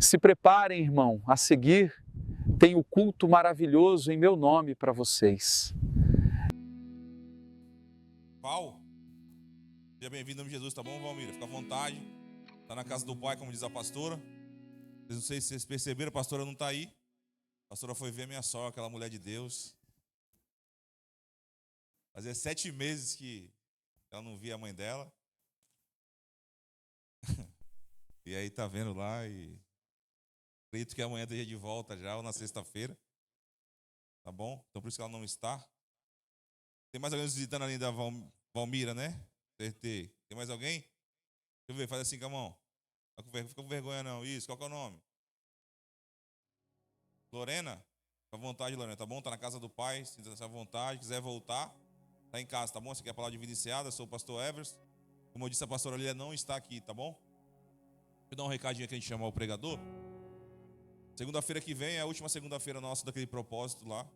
Se preparem, irmão, a seguir, tem o culto maravilhoso em meu nome para vocês. Val, seja bem-vindo em nome de Jesus, tá bom, Valmira? Fica à vontade. Tá na casa do Pai, como diz a pastora. Não sei se vocês perceberam, a pastora não tá aí. A pastora foi ver minha sogra, aquela mulher de Deus. Fazia 7 meses que ela não via a mãe dela. E aí tá vendo lá e acredito que amanhã esteja de volta já, ou na sexta-feira. Tá bom? Então por isso que ela não está. Tem mais alguém visitando ali da Valmira, né? Tem mais alguém? Deixa eu ver, faz assim com a mão. Fica com vergonha não. Isso, qual que é o nome? Lorena? Fica à vontade, Lorena, tá bom? Tá na casa do Pai, se quiser à vontade, quiser voltar, tá em casa, tá bom? Você quer a palavra de vida iniciada? Eu sou o pastor Everson. Como eu disse, a pastora Lília não está aqui, tá bom? Deixa eu dar um recadinho aqui, a gente chamar o pregador. Segunda-feira que vem é a última segunda-feira nossa daquele propósito lá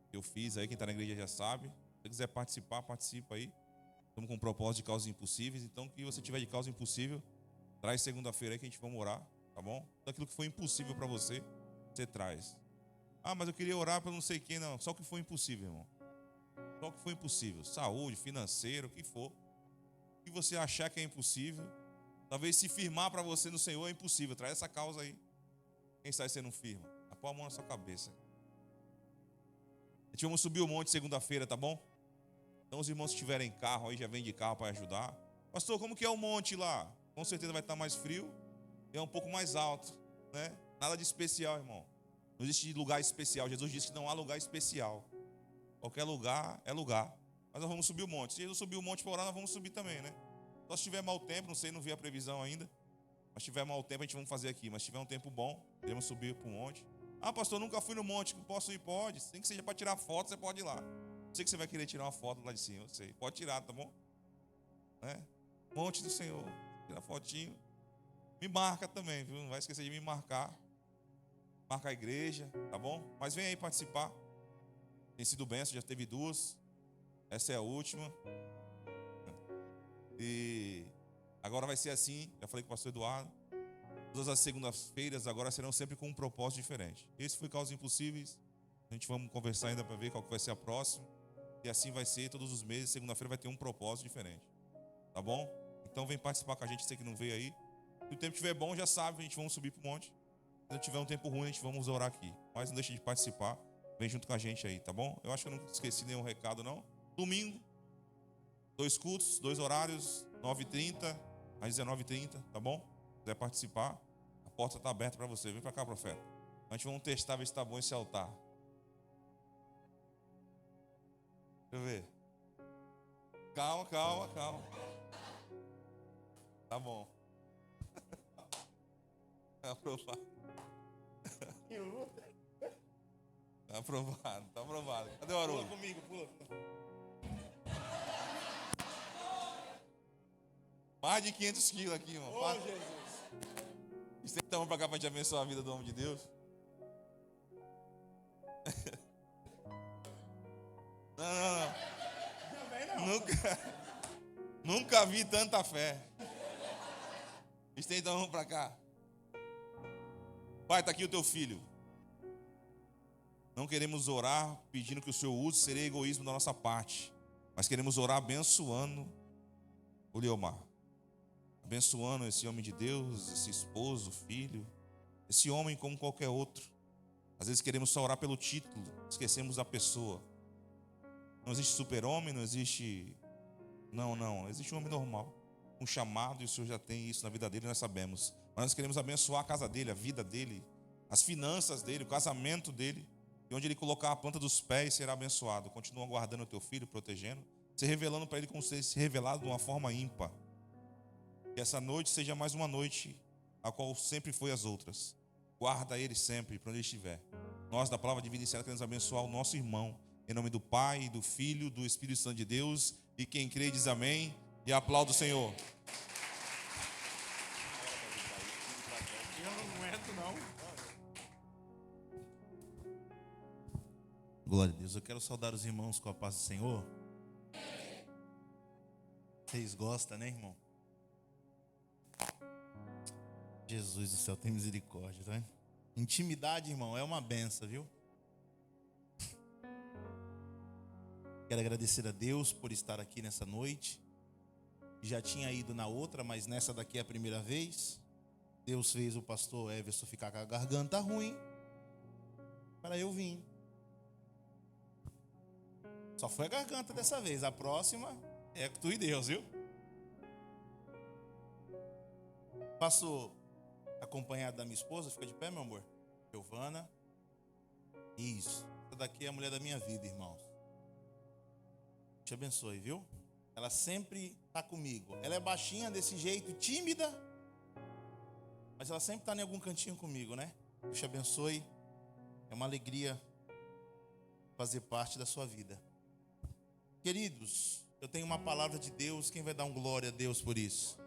que eu fiz aí, quem tá na igreja já sabe. Se você quiser participar, participa aí. Estamos com um propósito de causas impossíveis, então que você tiver de causa impossível, traz segunda-feira aí que a gente vai orar, tá bom? Daquilo que foi impossível para você, você traz. Ah, mas eu queria orar para não sei quem, não. Só o que foi impossível, irmão. Só o que foi impossível. Saúde, financeiro, o que for. O que você achar que é impossível, talvez se firmar para você no Senhor é impossível. Traz essa causa aí. Quem sabe você não firma? Põe a mão na sua cabeça. A gente vamos subir o monte segunda-feira, tá bom? Então os irmãos que tiverem carro aí, já vem de carro para ajudar. Pastor, como que é o monte lá? Com certeza vai estar mais frio e é um pouco mais alto, né? Nada de especial, irmão. Não existe lugar especial. Jesus disse que não há lugar especial. Qualquer lugar é lugar. Mas nós vamos subir o monte. Se Jesus subir o monte para orar, nós vamos subir também, né? Só se tiver mau tempo, não sei, não vi a previsão ainda. Mas se tiver mau tempo, a gente vai fazer aqui. Mas se tiver um tempo bom, iremos subir para o monte. Ah, pastor, nunca fui no monte. Posso ir? Pode. Nem que seja para tirar foto, você pode ir lá. Sei que você vai querer tirar uma foto lá de cima, eu sei. Pode tirar, tá bom? Né? Monte do Senhor. Tira fotinho. Me marca também, viu? Não vai esquecer de me marcar. Marca a igreja, tá bom? Mas vem aí participar. Tem sido bênção, já teve 2. Essa é a última. E agora vai ser assim. Já falei com o pastor Eduardo. Todas as segundas-feiras agora serão sempre com um propósito diferente. Esse foi Causas Impossíveis. A gente vamos conversar ainda para ver qual que vai ser a próxima. E assim vai ser todos os meses. Segunda-feira vai ter um propósito diferente. Tá bom? Então vem participar com a gente, você que não veio aí. Se o tempo estiver bom, já sabe, a gente vamos subir pro monte. Se tiver um tempo ruim, a gente vamos orar aqui. Mas não deixe de participar. Vem junto com a gente aí, tá bom? Eu acho que eu não esqueci nenhum recado, não. Domingo, 2 cultos, 2 horários, 9h30 às 19h30, tá bom? Se quiser participar, a porta está aberta para você. Vem para cá, profeta. A gente vamos testar, ver se está bom esse altar. Deixa eu ver. Calma. Tá bom. Tá aprovado. Tá aprovado. Cadê o Haroldo? Pula comigo, pula. Mais de 500 quilos aqui, irmão. Ô, Jesus. Estamos pra cá pra gente abençoar a vida do homem de Deus. Não. Também não. Nunca vi tanta fé. Estenda a mão pra cá. Pai, está aqui o teu filho. Não queremos orar pedindo que o Senhor use, seria egoísmo da nossa parte. Mas queremos orar abençoando o Leomar. Abençoando esse homem de Deus, esse esposo, filho. Esse homem como qualquer outro. Às vezes queremos só orar pelo título, esquecemos da pessoa. Não existe super-homem, não existe... Não. Existe um homem normal. Um chamado, e o Senhor já tem isso na vida dele, nós sabemos. Mas nós queremos abençoar a casa dele, a vida dele, as finanças dele, o casamento dele. E onde ele colocar a planta dos pés será abençoado. Continua guardando o teu filho, protegendo. Se revelando para ele como se revelado de uma forma ímpar. Que essa noite seja mais uma noite, a qual sempre foi as outras. Guarda ele sempre, para onde ele estiver. Nós, da Palavra de Vida Iniciada, queremos abençoar o nosso irmão. Em nome do Pai, do Filho, do Espírito Santo de Deus. E quem crê diz amém. E aplauda o Senhor. Eu não aguento, não. Glória a Deus. Eu quero saudar os irmãos com a paz do Senhor. Vocês gostam, né, irmão? Jesus do céu, tem misericórdia, tá vendo? Intimidade, irmão, é uma benção, viu? Quero agradecer a Deus por estar aqui nessa noite. Já tinha ido na outra, mas nessa daqui é a primeira vez. Deus fez o pastor Everson ficar com a garganta ruim para eu vir. Só foi a garganta dessa vez. A próxima é tu e Deus, viu? Passo acompanhado da minha esposa. Fica de pé, meu amor. Giovana. Isso. Essa daqui é a mulher da minha vida, irmãos. Te abençoe, viu? Ela sempre está comigo. Ela é baixinha desse jeito, tímida, mas ela sempre está em algum cantinho comigo, né? Deus te abençoe. É uma alegria fazer parte da sua vida. Queridos, eu tenho uma palavra de Deus. Quem vai dar um glória a Deus por isso?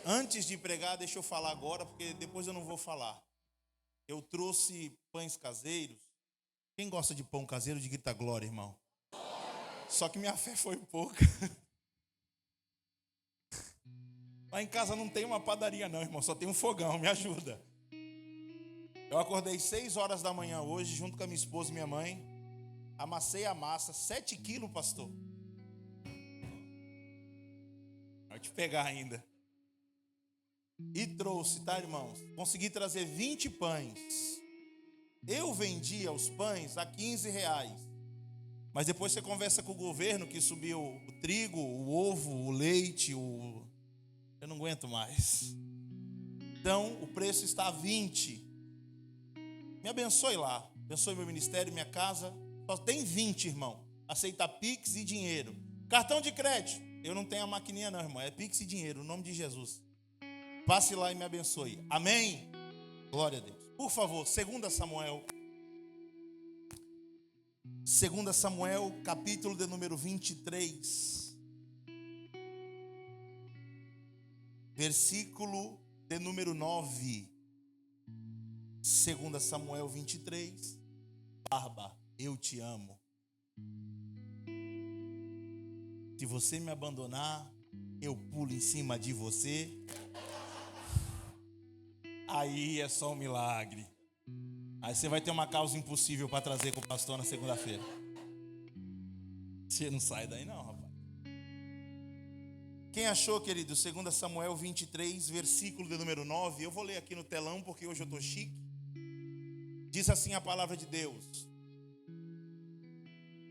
Antes de pregar, deixa eu falar agora, porque depois eu não vou falar. Eu trouxe pães caseiros. Quem gosta de pão caseiro, de grita glória, irmão. Só que minha fé foi pouca. Lá em casa não tem uma padaria não, irmão. Só tem um fogão, me ajuda. Eu acordei 6 horas da manhã hoje, junto com a minha esposa e minha mãe. Amassei a massa, 7 quilos, pastor. Vai te pegar ainda. E trouxe, tá, irmãos? Consegui trazer 20 pães. Eu vendia os pães a R$15. Mas depois você conversa com o governo que subiu o trigo, o ovo, o leite, eu não aguento mais. Então o preço está a 20. Me abençoe lá. Abençoe meu ministério, minha casa. Só tem 20, irmão. Aceita Pix e dinheiro. Cartão de crédito. Eu não tenho a maquininha não, irmão. É Pix e dinheiro, no nome de Jesus. Passe lá e me abençoe. Amém? Glória a Deus. Por favor, 2 Samuel. 2 Samuel, capítulo de número 23. Versículo de número 9. 2 Samuel 23. Barba, eu te amo. Se você me abandonar, eu pulo em cima de você. Aí é só um milagre. Aí você vai ter uma causa impossível para trazer com o pastor na segunda-feira. Você não sai daí não, rapaz. Quem achou, querido? 2 Samuel 23, versículo de número 9. Eu vou ler aqui no telão porque hoje eu estou chique. Diz assim a palavra de Deus.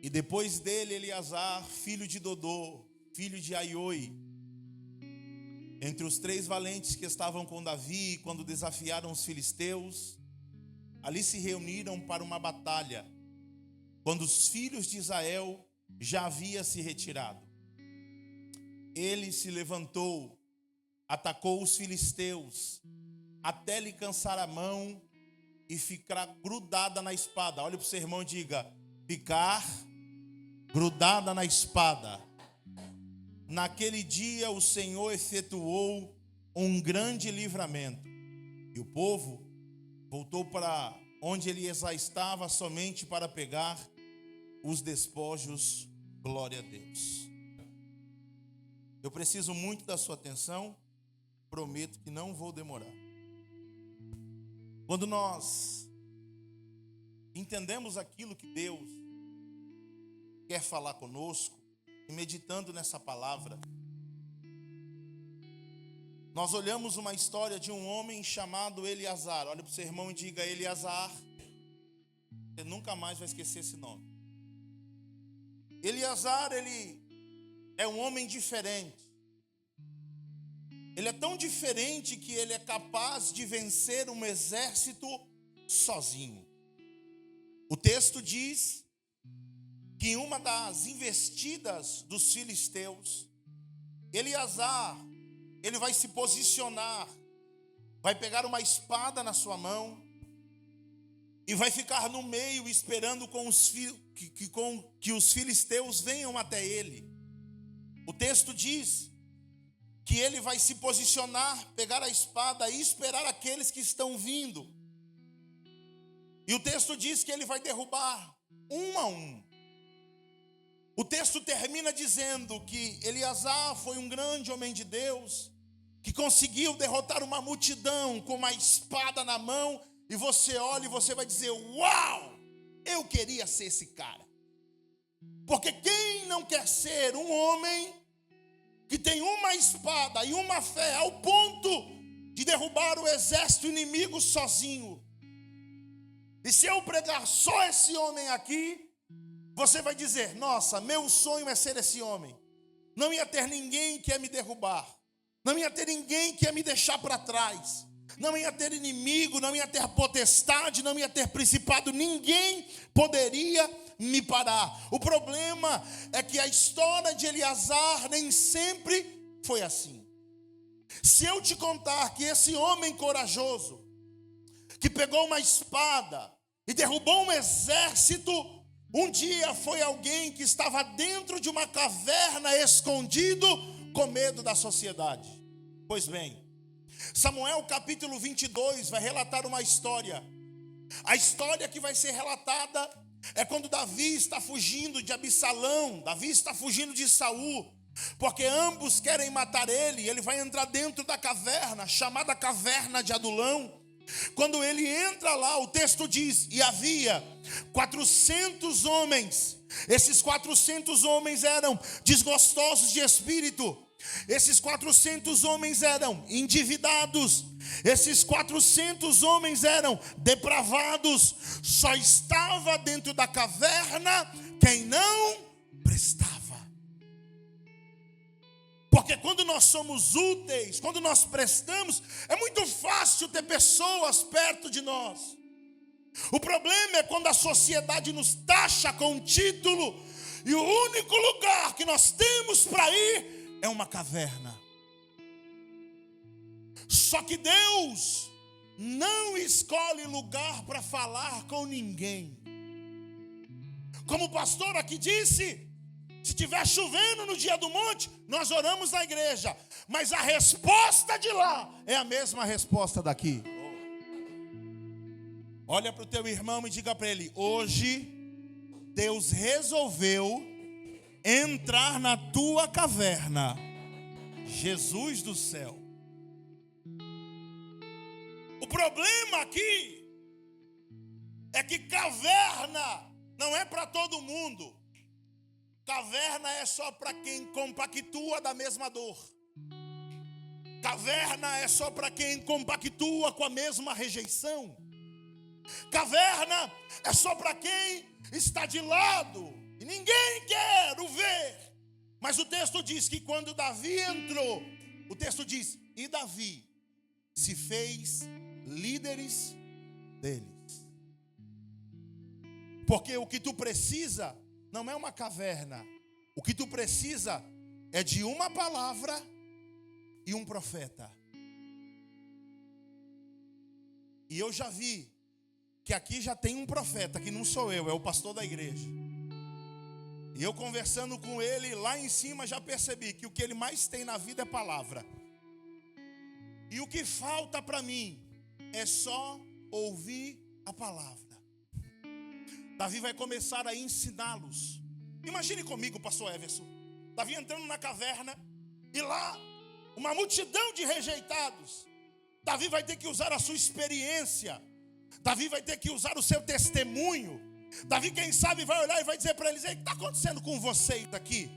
E depois dele Eleazar, filho de Dodô, filho de Aioi, entre os 3 valentes que estavam com Davi quando desafiaram os filisteus, ali se reuniram para uma batalha, quando os filhos de Israel já haviam se retirado. Ele se levantou, atacou os filisteus, até lhe cansar a mão e ficar grudada na espada. Olha para o seu irmão e diga: ficar grudada na espada. Naquele dia o Senhor efetuou um grande livramento, e o povo voltou para onde Eleazar estava somente para pegar os despojos. Glória a Deus. Eu preciso muito da sua atenção. Prometo que não vou demorar. Quando nós entendemos aquilo que Deus quer falar conosco, e meditando nessa palavra, nós olhamos uma história de um homem chamado Eleazar. Olha para o seu irmão e diga: Eleazar. Você nunca mais vai esquecer esse nome. Eleazar, ele é um homem diferente. Ele é tão diferente que ele é capaz de vencer um exército sozinho. O texto diz que em uma das investidas dos filisteus, Eleazar, ele vai se posicionar, vai pegar uma espada na sua mão e vai ficar no meio esperando que os filisteus venham até ele. O texto diz que ele vai se posicionar, pegar a espada e esperar aqueles que estão vindo. E o texto diz que ele vai derrubar um a um. O texto termina dizendo que Eleazar foi um grande homem de Deus, que conseguiu derrotar uma multidão com uma espada na mão, e você olha e você vai dizer: uau, eu queria ser esse cara. Porque quem não quer ser um homem que tem uma espada e uma fé ao ponto de derrubar o exército inimigo sozinho? E se eu pregar só esse homem aqui, você vai dizer: nossa, meu sonho é ser esse homem. Não ia ter ninguém que ia me derrubar. Não ia ter ninguém que ia me deixar para trás. Não ia ter inimigo, não ia ter potestade, não ia ter principado. Ninguém poderia me parar. O problema é que a história de Eleazar nem sempre foi assim. Se eu te contar que esse homem corajoso, que pegou uma espada e derrubou um exército, um dia foi alguém que estava dentro de uma caverna escondido com medo da sociedade. Pois bem, Samuel capítulo 22 vai relatar uma história. A história que vai ser relatada é quando Davi está fugindo de Absalão, Davi está fugindo de Saul, porque ambos querem matar ele. Ele vai entrar dentro da caverna, chamada caverna de Adulão. Quando ele entra lá, o texto diz: e havia 400 homens. Esses 400 homens eram desgostosos de espírito. Esses 400 homens eram endividados. Esses 400 homens eram depravados. Só estava dentro da caverna quem não prestava. Porque quando nós somos úteis, quando nós prestamos, é muito fácil ter pessoas perto de nós. O problema é quando a sociedade nos taxa com um título e o único lugar que nós temos para ir é uma caverna. Só que Deus não escolhe lugar para falar com ninguém. Como o pastor aqui disse, se estiver chovendo no dia do monte, nós oramos na igreja, mas a resposta de lá é a mesma resposta daqui. Olha para o teu irmão e diga para ele: hoje Deus resolveu entrar na tua caverna. Jesus do céu. O problema aqui é que caverna não é para todo mundo. Caverna é só para quem compactua da mesma dor. Caverna é só para quem compactua com a mesma rejeição. Caverna é só para quem está de lado e ninguém quer o ver. Mas o texto diz que quando Davi entrou, o texto diz: e Davi se fez líderes deles. Porque o que tu precisa não é uma caverna. O que tu precisa é de uma palavra e um profeta. E eu já vi que aqui já tem um profeta, que não sou eu, é o pastor da igreja. E eu conversando com ele lá em cima já percebi que o que ele mais tem na vida é palavra. E o que falta para mim é só ouvir a palavra. Davi vai começar a ensiná-los. Imagine comigo, pastor Everson, Davi entrando na caverna e lá uma multidão de rejeitados. Davi vai ter que usar a sua experiência. Davi vai ter que usar o seu testemunho. Davi, quem sabe, vai olhar e vai dizer para eles: ei, o que está acontecendo com vocês aqui?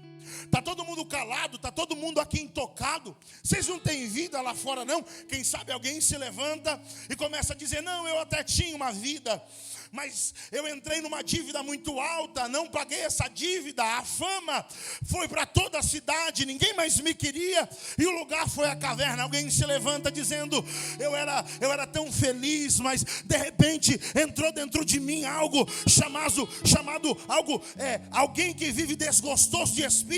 Está todo mundo calado, está todo mundo aqui intocado. Vocês não têm vida lá fora não? Quem sabe alguém se levanta e começa a dizer: não, eu até tinha uma vida, mas eu entrei numa dívida muito alta, não paguei essa dívida, a fama foi para toda a cidade, ninguém mais me queria, e o lugar foi a caverna. Alguém se levanta dizendo: eu era tão feliz, mas de repente entrou dentro de mim algo chamado alguém que vive desgostoso de espírito,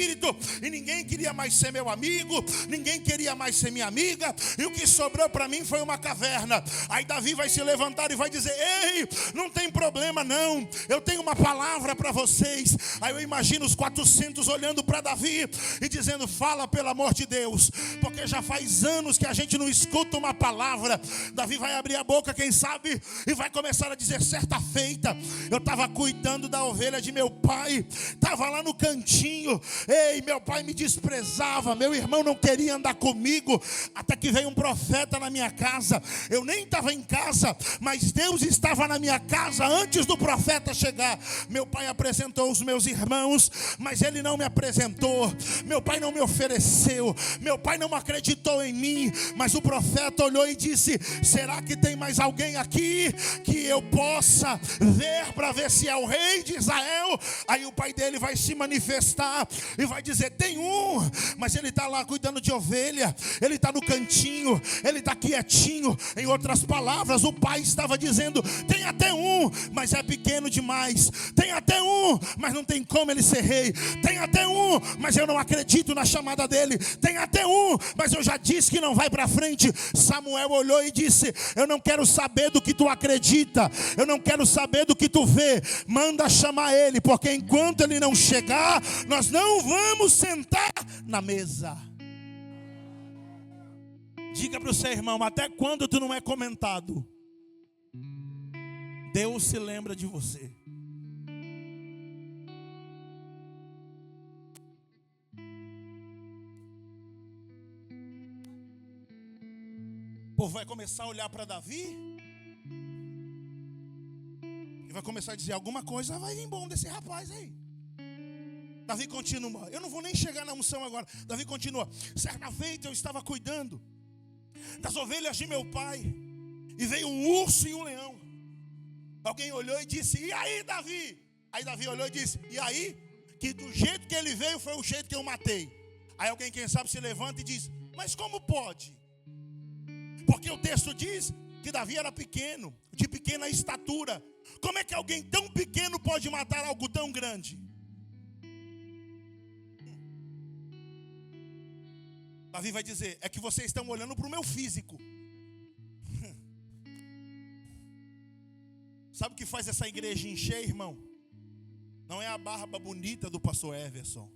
e ninguém queria mais ser meu amigo, ninguém queria mais ser minha amiga, e o que sobrou para mim foi uma caverna. Aí Davi vai se levantar e vai dizer: ei, não tem tem problema não, eu tenho uma palavra para vocês. Aí eu imagino os 400 olhando para Davi e dizendo: fala pelo amor de Deus, porque já faz anos que a gente não escuta uma palavra. Davi vai abrir a boca, quem sabe, e vai começar a dizer: certa feita, eu estava cuidando da ovelha de meu pai, estava lá no cantinho, ei, meu pai me desprezava, meu irmão não queria andar comigo, até que veio um profeta na minha casa, eu nem estava em casa, mas Deus estava na minha casa antes do profeta chegar. Meu pai apresentou os meus irmãos, mas ele não me apresentou, meu pai não me ofereceu, meu pai não acreditou em mim, mas o profeta olhou e disse: será que tem mais alguém aqui que eu possa ver, para ver se é o rei de Israel? Aí o pai dele vai se manifestar e vai dizer: tem um, mas ele está lá cuidando de ovelha, ele está no cantinho, ele está quietinho. Em outras palavras, o pai estava dizendo: tem até um, mas é pequeno demais, tem até um, mas não tem como ele ser rei, tem até um, mas eu não acredito na chamada dele, tem até um, mas eu já disse que não vai para frente. Samuel olhou e disse: eu não quero saber do que tu acredita, eu não quero saber do que tu vê, manda chamar ele, porque enquanto ele não chegar, nós não vamos sentar na mesa. Diga para o seu irmão: até quando tu não é comentado, Deus se lembra de você. O povo vai começar a olhar para Davi e vai começar a dizer: alguma coisa vai vir bom desse rapaz aí. Davi continua, eu não vou nem chegar na unção agora. Davi continua: certa feita eu estava cuidando das ovelhas de meu pai, e veio um urso e um leão. Alguém olhou e disse: e aí, Davi? Aí Davi olhou e disse: e aí? Que do jeito que ele veio foi o jeito que eu matei. Aí alguém, quem sabe, se levanta e diz: mas como pode? Porque o texto diz que Davi era pequeno, de pequena estatura. Como é que alguém tão pequeno pode matar algo tão grande? Davi vai dizer: é que vocês estão olhando para o meu físico. Sabe o que faz essa igreja encher, irmão? Não é a barba bonita do pastor Everson.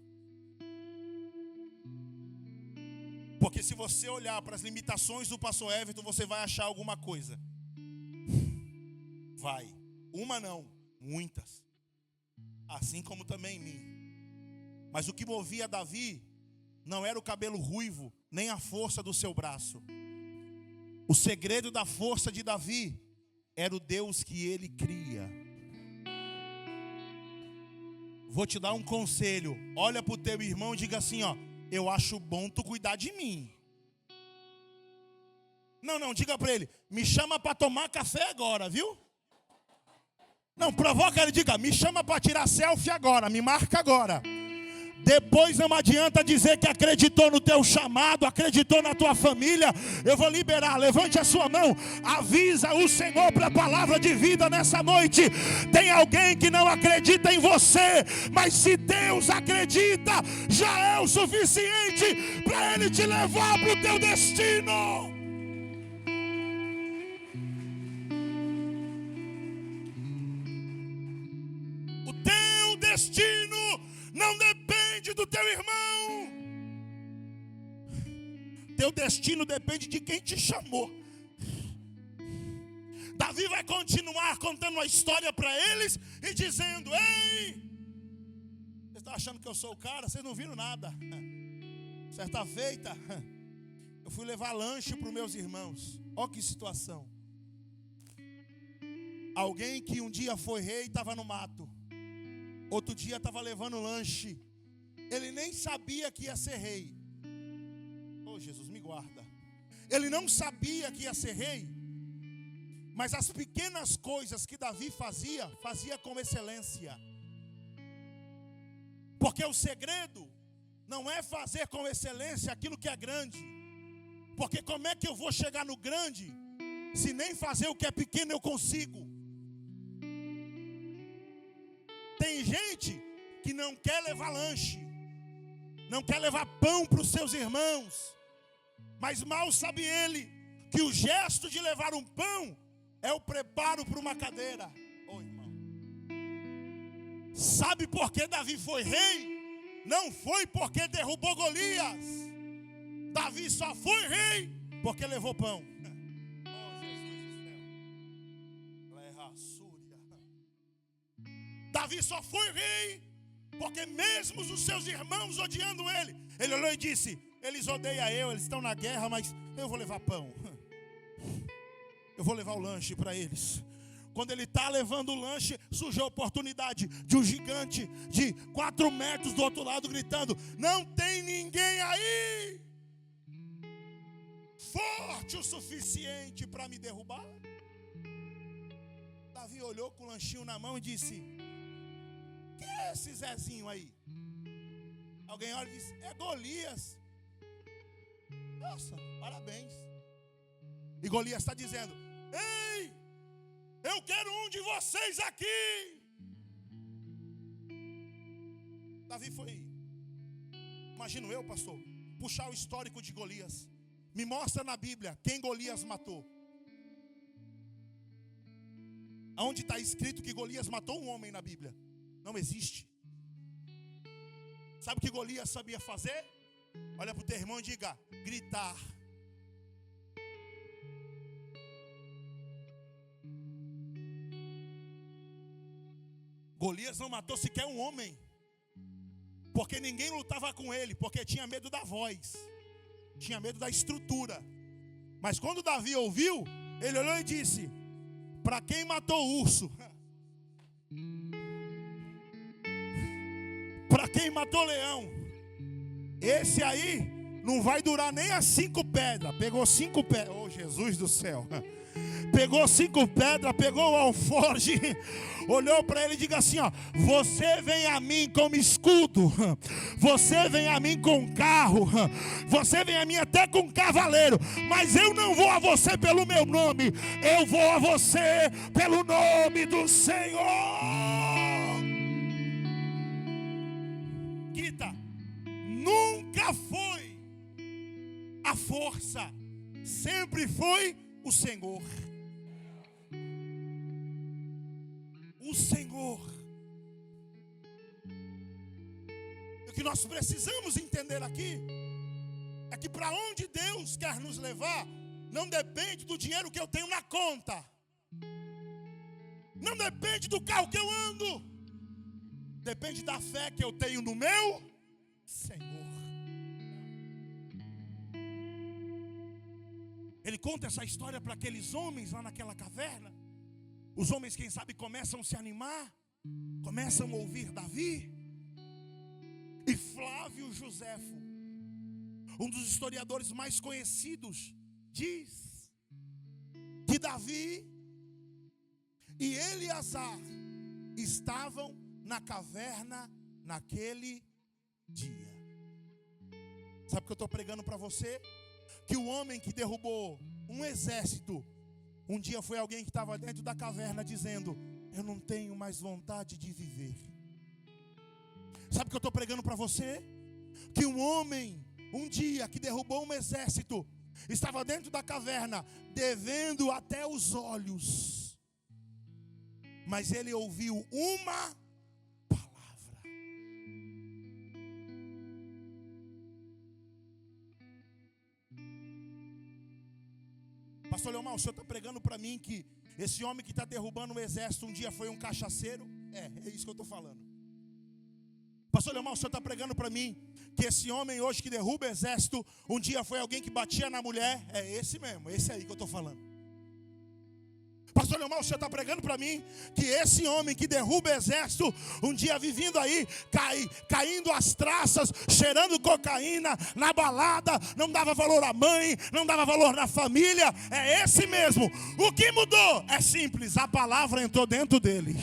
Porque se você olhar para as limitações do pastor Everton, você vai achar alguma coisa. Vai. Uma não, muitas. Assim como também em mim. Mas o que movia Davi não era o cabelo ruivo, nem a força do seu braço. O segredo da força de Davi era o Deus que ele cria. Vou te dar um conselho. Olha para o teu irmão e diga assim: ó, eu acho bom tu cuidar de mim. Não, diga para ele: me chama para tomar café agora, viu? Não, provoca ele, diga: me chama para tirar selfie agora, me marca agora. Depois não adianta dizer que acreditou no teu chamado, acreditou na tua família. Eu vou liberar, levante a sua mão, avisa o Senhor para a palavra de vida nessa noite. Tem alguém que não acredita em você, mas se Deus acredita, já é o suficiente para Ele te levar para o teu destino. O teu destino não depende do teu irmão. Teu destino depende de quem te chamou. Davi vai continuar contando a história para eles e dizendo: ei, vocês estão achando que eu sou o cara? Vocês não viram nada. Certa feita, eu fui levar lanche para os meus irmãos. Olha que situação. Alguém que um dia foi rei estava no mato, outro dia estava levando lanche. Ele nem sabia que ia ser rei. Oh, Jesus, me guarda. Ele não sabia que ia ser rei. Mas as pequenas coisas que Davi fazia com excelência. Porque o segredo não é fazer com excelência aquilo que é grande. Porque como é que eu vou chegar no grande se nem fazer o que é pequeno eu consigo? Tem gente que não quer levar lanche, não quer levar pão para os seus irmãos, mas mal sabe ele que o gesto de levar um pão é o preparo para uma cadeira. Oi. Sabe por que Davi foi rei? Não foi porque derrubou Golias. Davi só foi rei porque levou pão. Oh, Jesus do céu. Davi só foi rei porque mesmo os seus irmãos odiando ele olhou e disse: eles odeiam eu, eles estão na guerra, mas eu vou levar pão. Eu vou levar o lanche para eles. Quando ele está levando o lanche, surgiu a oportunidade de um gigante de 4 metros do outro lado gritando: não tem ninguém aí forte o suficiente para me derrubar? Davi olhou com o lanchinho na mão e disse: quem é esse Zezinho aí? Alguém olha e diz: é Golias. Nossa, parabéns. E Golias está dizendo: ei, eu quero um de vocês aqui. Davi foi, imagino eu, pastor, puxar o histórico de Golias. Me mostra na Bíblia quem Golias matou. Aonde está escrito que Golias matou um homem na Bíblia? Não existe. Sabe o que Golias sabia fazer? Olha para o teu irmão e diga: gritar. Golias não matou sequer um homem, porque ninguém lutava com ele, porque tinha medo da voz, tinha medo da estrutura. Mas quando Davi ouviu, ele olhou e disse: para quem matou o urso, para quem matou o leão, esse aí não vai durar nem as 5 pedras. Pegou 5 pedras, oh Jesus do céu. Pegou 5 pedras, pegou o alforje, olhou para ele e diga assim: ó, você vem a mim como escudo, você vem a mim com carro, você vem a mim até com cavaleiro, mas eu não vou a você pelo meu nome, eu vou a você pelo nome do Senhor. Quita, nunca foi a força, sempre foi o Senhor. O Senhor. O que nós precisamos entender aqui é que para onde Deus quer nos levar não depende do dinheiro que eu tenho na conta, não depende do carro que eu ando, depende da fé que eu tenho no meu Senhor. Ele conta essa história para aqueles homens lá naquela caverna. Os homens, quem sabe, começam a se animar, começam a ouvir Davi. E Flávio Joséfo, um dos historiadores mais conhecidos, diz que Davi e Eleazar estavam na caverna naquele dia. Sabe o que eu estou pregando para você? Que o homem que derrubou um exército, um dia foi alguém que estava dentro da caverna dizendo: eu não tenho mais vontade de viver. Sabe o que eu estou pregando para você? Que um homem, um dia que derrubou um exército, estava dentro da caverna, devendo até os olhos, mas ele ouviu uma palavra. Pastor Leomar, o senhor está pregando para mim que esse homem que está derrubando o exército um dia foi um cachaceiro? É isso que eu estou falando. Pastor Leomar, o senhor está pregando para mim que esse homem hoje que derruba o exército um dia foi alguém que batia na mulher? É esse mesmo, esse aí que eu estou falando. Pastor Leomar, o senhor está pregando para mim que esse homem que derruba o exército um dia vivendo aí, caindo as traças, cheirando cocaína na balada, não dava valor à mãe, não dava valor na família? É esse mesmo. O que mudou? É simples, a palavra entrou dentro dele.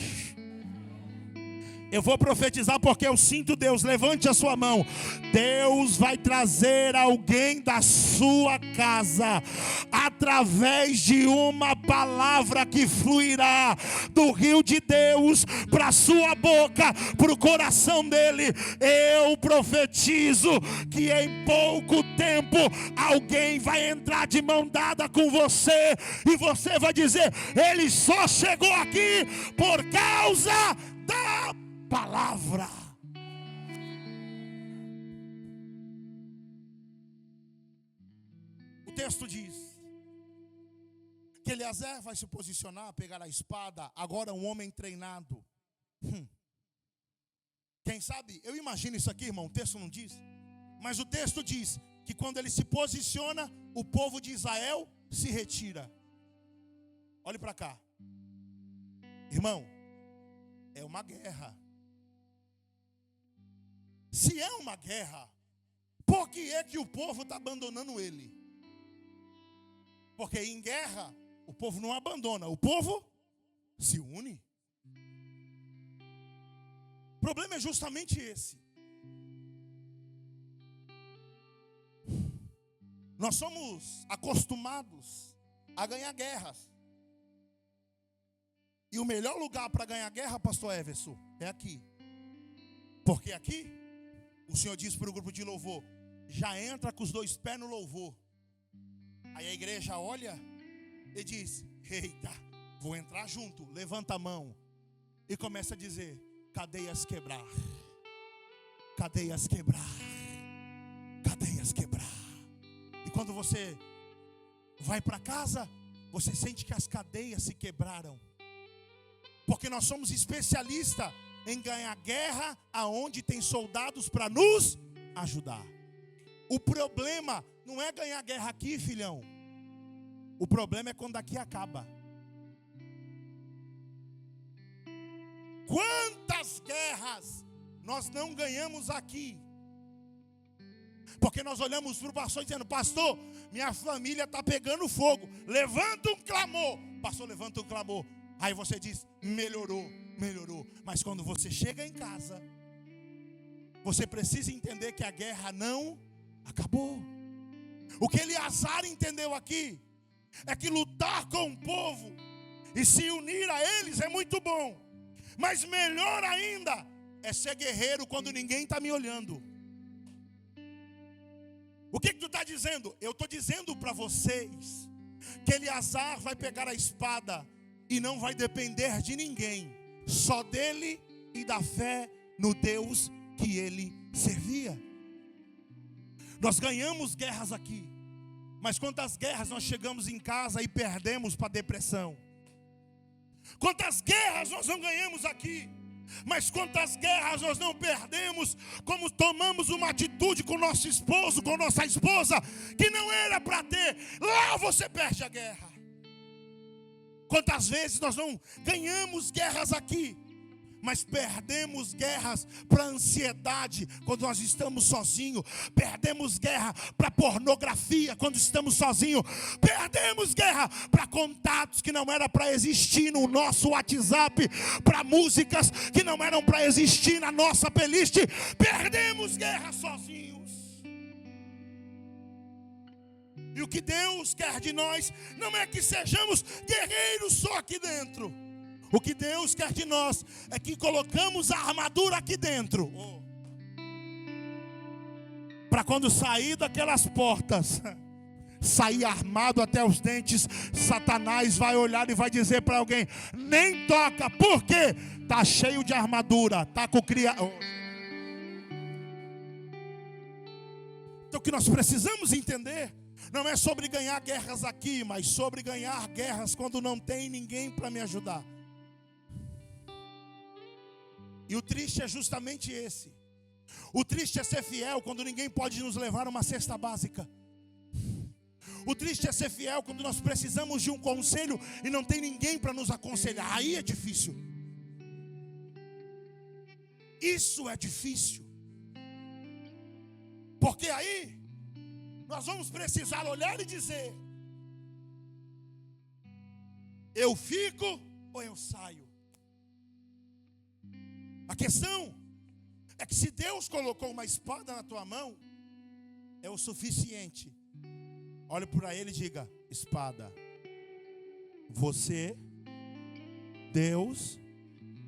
Eu vou profetizar porque eu sinto Deus. Levante a sua mão. Deus vai trazer alguém da sua casa através de uma palavra que fluirá do rio de Deus para a sua boca, para o coração dele. Eu profetizo que em pouco tempo alguém vai entrar de mão dada com você e você vai dizer: ele só chegou aqui por causa da palavra. palavra. O texto diz que Eliezer vai se posicionar, pegar a espada, agora um homem treinado. Quem sabe, eu imagino isso aqui, irmão, o texto não diz. Mas o texto diz que quando ele se posiciona, o povo de Israel se retira. Olhe para cá. Irmão, é uma guerra. Se é uma guerra, por que é que o povo está abandonando ele? Porque em guerra, o povo não abandona, o povo se une. O problema é justamente esse. Nós somos acostumados a ganhar guerras. E o melhor lugar para ganhar guerra, pastor Everson, é aqui. Porque aqui, o Senhor diz para o grupo de louvor, já entra com os 2 pés no louvor. Aí a igreja olha e diz, eita, vou entrar junto, levanta a mão. E começa a dizer, cadeias quebrar, cadeias quebrar, cadeias quebrar. E quando você vai para casa, você sente que as cadeias se quebraram. Porque nós somos especialistas em ganhar guerra aonde tem soldados para nos ajudar. O problema não é ganhar guerra aqui, filhão. O problema é quando aqui acaba. Quantas guerras nós não ganhamos aqui? Porque nós olhamos para o pastor dizendo, pastor, minha família está pegando fogo. Levanta um clamor. Pastor, levanta um clamor. Aí você diz, melhorou, melhorou. Mas quando você chega em casa, você precisa entender que a guerra não acabou. O que Eleazar entendeu aqui é que lutar com o povo e se unir a eles é muito bom. Mas melhor ainda é ser guerreiro quando ninguém está me olhando. O que tu está dizendo? Eu estou dizendo para vocês que Eleazar vai pegar a espada e não vai depender de ninguém, só dele e da fé no Deus que ele servia. Nós ganhamos guerras aqui, mas quantas guerras nós chegamos em casa e perdemos para a depressão? Quantas guerras nós não ganhamos aqui, mas quantas guerras nós não perdemos, como tomamos uma atitude com nosso esposo, com nossa esposa, que não era para ter, lá você perde a guerra. Quantas vezes nós não ganhamos guerras aqui, mas perdemos guerras para ansiedade quando nós estamos sozinhos. Perdemos guerra para pornografia quando estamos sozinhos. Perdemos guerra para contatos que não era para existir no nosso WhatsApp, para músicas que não eram para existir na nossa playlist. Perdemos guerra sozinhos. E o que Deus quer de nós não é que sejamos guerreiros só aqui dentro. O que Deus quer de nós é que colocamos a armadura aqui dentro. Para quando sair daquelas portas, sair armado até os dentes, Satanás vai olhar e vai dizer para alguém, nem toca, por quê? Está cheio de armadura, está com Então o que nós precisamos entender não é sobre ganhar guerras aqui, mas sobre ganhar guerras quando não tem ninguém para me ajudar. E o triste é justamente esse. O triste é ser fiel quando ninguém pode nos levar uma cesta básica. O triste é ser fiel quando nós precisamos de um conselho e não tem ninguém para nos aconselhar. Aí é difícil. Isso é difícil. Porque aí nós vamos precisar olhar e dizer, eu fico ou eu saio? A questão é que se Deus colocou uma espada na tua mão, é o suficiente. Olhe para ele e diga, espada, você, Deus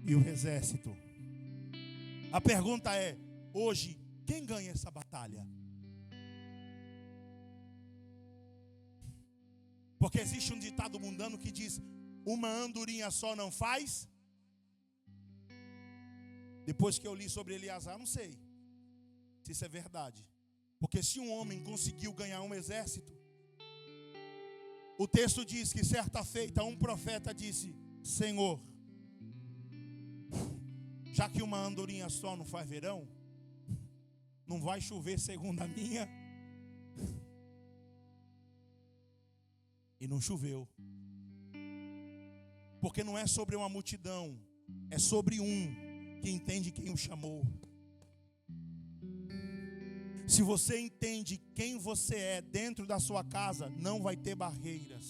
e o exército. A pergunta é, hoje, quem ganha essa batalha? Porque existe um ditado mundano que diz, uma andorinha só não faz. Depois que eu li sobre Eleazar, não sei se isso é verdade. Porque se um homem conseguiu ganhar um exército, o texto diz que certa feita um profeta disse: Senhor, já que uma andorinha só não faz verão, não vai chover segundo a minha. E não choveu. Porque não é sobre uma multidão, é sobre um que entende quem o chamou. Se você entende quem você é dentro da sua casa, não vai ter barreiras.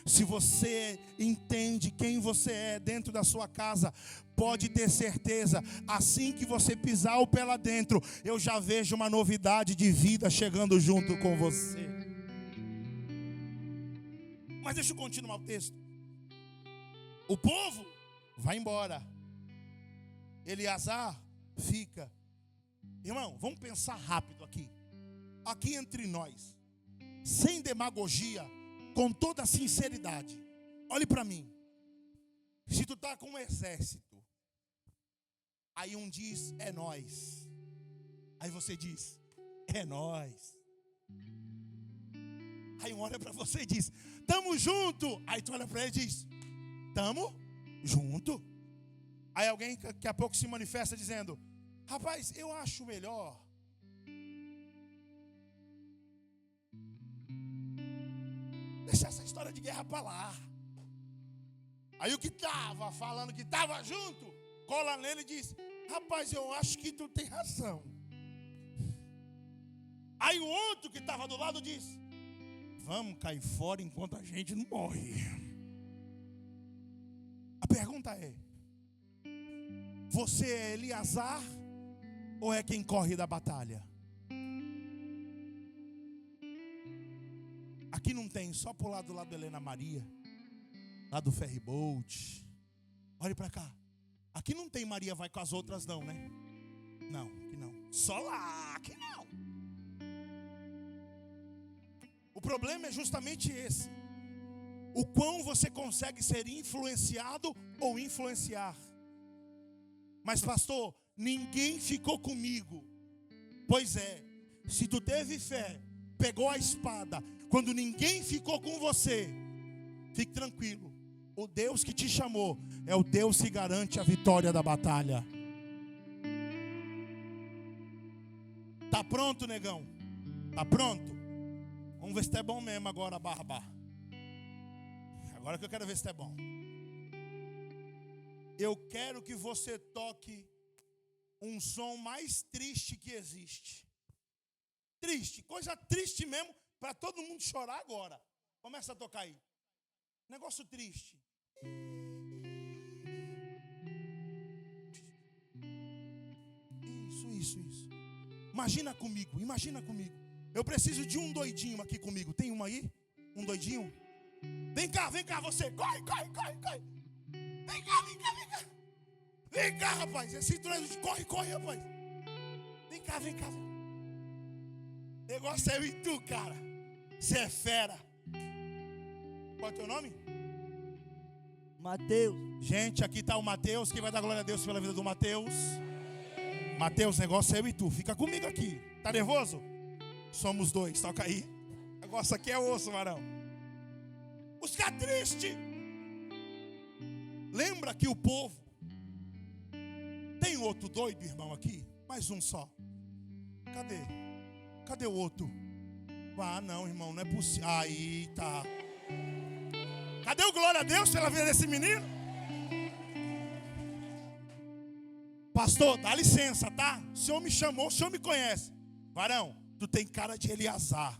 Se você entende quem você é dentro da sua casa, pode ter certeza, assim que você pisar o pé lá dentro, eu já vejo uma novidade de vida chegando junto com você. Mas deixa eu continuar o texto. O povo vai embora. Eleazar fica. Irmão, vamos pensar rápido aqui. Aqui entre nós, sem demagogia, com toda sinceridade. Olhe para mim. Se tu tá com um exército, aí um diz, é nós. Aí você diz, é nós. Aí um olha para você e diz, tamo junto. Aí tu olha para ele e diz, tamo junto. Aí alguém daqui a pouco se manifesta dizendo, rapaz, eu acho melhor deixar essa história de guerra para lá. Aí o que estava falando que estava junto, cola nele e diz, rapaz, eu acho que tu tem razão. Aí o outro que estava do lado diz, vamos cair fora enquanto a gente não morre. A pergunta é, você é Eleazar ou é quem corre da batalha? Aqui não tem, só por lá do lado da Helena Maria, lá do Ferry Boat. Olhe para cá. Aqui não tem Maria vai com as outras não, né? Não, aqui não. Só lá, aqui não. O problema é justamente esse. O quão você consegue ser influenciado ou influenciar. Mas pastor, ninguém ficou comigo. Pois é, se tu teve fé, pegou a espada, quando ninguém ficou com você, fique tranquilo. O Deus que te chamou é o Deus que garante a vitória da batalha. Tá pronto, negão? Tá pronto? Vamos ver se tá bom mesmo agora, barba. Agora que eu quero ver se tá bom. Eu quero que você toque um som mais triste que existe. Triste, coisa triste mesmo, para todo mundo chorar agora. Começa a tocar aí. Negócio triste. Isso. Imagina comigo. Eu preciso de um doidinho aqui comigo. Tem um aí? Um doidinho? Vem cá você. Corre. Vem cá. Vem cá, rapaz. Esse trânsito, corre, rapaz. Vem cá. Negócio é eu e tu, cara. Você é fera. Qual é o teu nome? Mateus. Gente, aqui está o Mateus. Quem vai dar glória a Deus pela vida do Mateus? Mateus, negócio é eu e tu. Fica comigo aqui. Tá nervoso? Somos dois. Toca aí. O negócio aqui é osso, varão. Os caras tristes. Lembra que o povo tem outro doido, irmão, aqui? Mais um só. Cadê o outro? Ah, não, irmão, não é possível. Aí tá. Cadê o glória a Deus pela vida desse menino? Pastor, dá licença, tá? O senhor me chamou, o senhor me conhece. Varão, tu tem cara de Eleazar.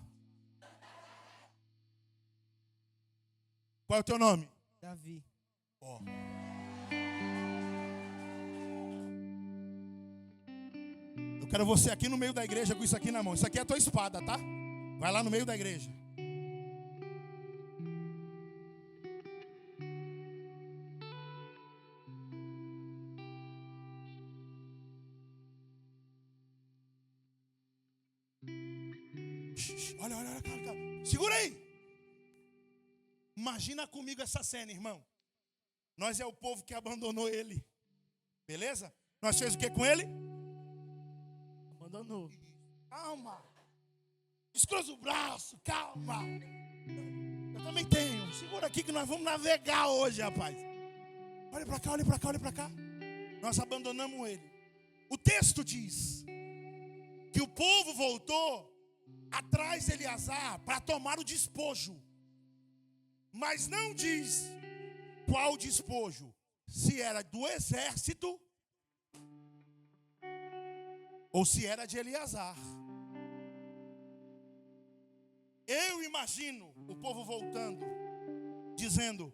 Qual é o teu nome? Davi. Ó. Eu quero você aqui no meio da igreja com isso aqui na mão. Isso aqui é a tua espada, tá? Vai lá no meio da igreja. Olha, cara. Segura aí. Imagina comigo essa cena, irmão. Nós é o povo que abandonou ele. Beleza? Nós fez o que com ele? Abandonou. Calma. Descruza o braço, calma. Eu também tenho. Segura aqui que nós vamos navegar hoje, rapaz. Olha para cá, olha para cá, olha para cá. Nós abandonamos ele. O texto diz que o povo voltou atrás de Eleazar para tomar o despojo. Mas não diz qual despojo. Se era do exército ou se era de Eleazar. Eu imagino o povo voltando, dizendo: